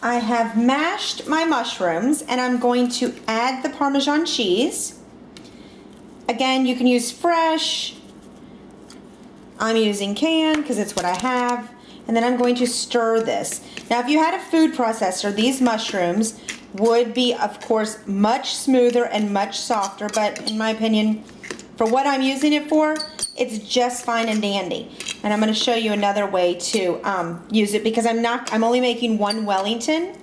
I have mashed my mushrooms and I'm going to add the Parmesan cheese. Again, you can use fresh. I'm using canned because it's what I have. And then I'm going to stir this. Now, if you had a food processor, these mushrooms would be, of course, much smoother and much softer, but in my opinion, for what I'm using it for, it's just fine and dandy. And I'm going to show you another way to use it because I'm only making one Wellington,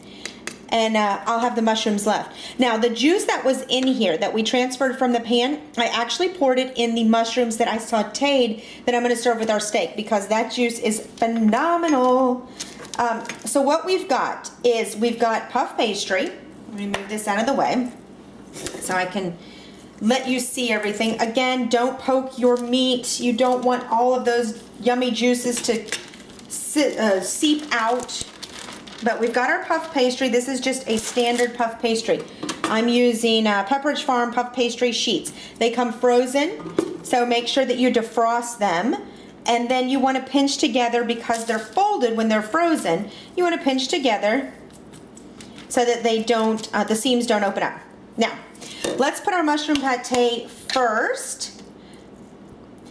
and I'll have the mushrooms left. Now, the juice that was in here that we transferred from the pan, I actually poured it in the mushrooms that I sauteed that I'm going to serve with our steak because that juice is phenomenal. So what we've got is we've got puff pastry. Let me move this out of the way so I can let you see everything. Again, don't poke your meat. You don't want all of those yummy juices to seep out. But we've got our puff pastry. This is just a standard puff pastry. I'm using Pepperidge Farm puff pastry sheets. They come frozen, so make sure that you defrost them. And then you want to pinch together because they're folded when they're frozen. You want to pinch together so that they don't, the seams don't open up. Now, let's put our mushroom pate first.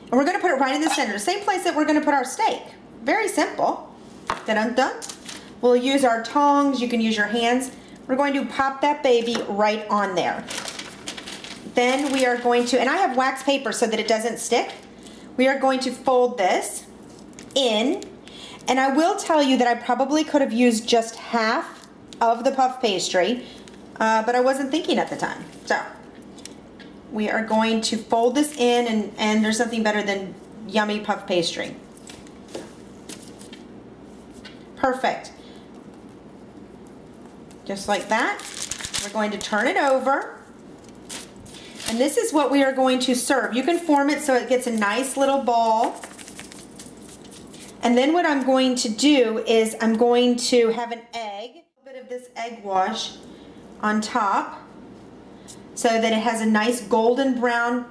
And we're going to put it right in the center, the same place that we're going to put our steak. Very simple. Dun-dun-dun. We'll use our tongs. You can use your hands. We're going to pop that baby right on there. Then we are going to, and I have wax paper so that it doesn't stick. We are going to fold this in. And I will tell you that I probably could have used just half of the puff pastry, but I wasn't thinking at the time. So we are going to fold this in, and there's something better than yummy puff pastry. Perfect. Just like that. We're going to turn it over. And this is what we are going to serve. You can form it so it gets a nice little ball. And then what I'm going to do is I'm going to have an egg, a little bit of this egg wash on top so that it has a nice golden brown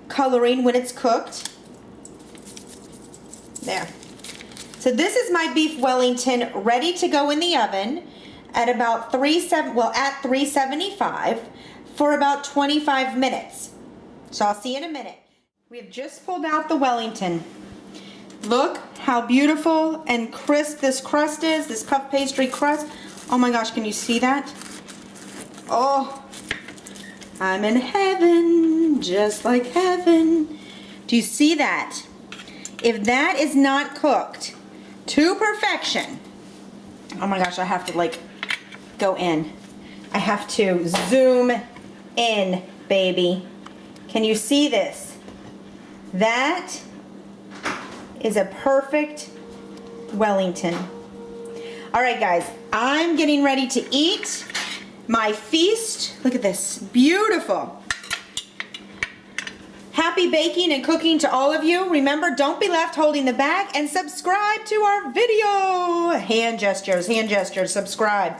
coloring when it's cooked. There. So this is my beef Wellington ready to go in the oven at about 375 for about 25 minutes. So I'll see you in a minute. We have just pulled out the Wellington. Look how beautiful and crisp this crust is, this puff pastry crust. Oh my gosh, can you see that? Oh, I'm in heaven, just like heaven. Do you see that? If that is not cooked to perfection, oh my gosh, I have to like go in. I have to zoom in, baby. Can you see this? That is a perfect Wellington. All right, guys, I'm getting ready to eat my feast. Look at this, beautiful. Happy baking and cooking to all of you. Remember, don't be left holding the bag, and subscribe to our video. Hand gestures, subscribe.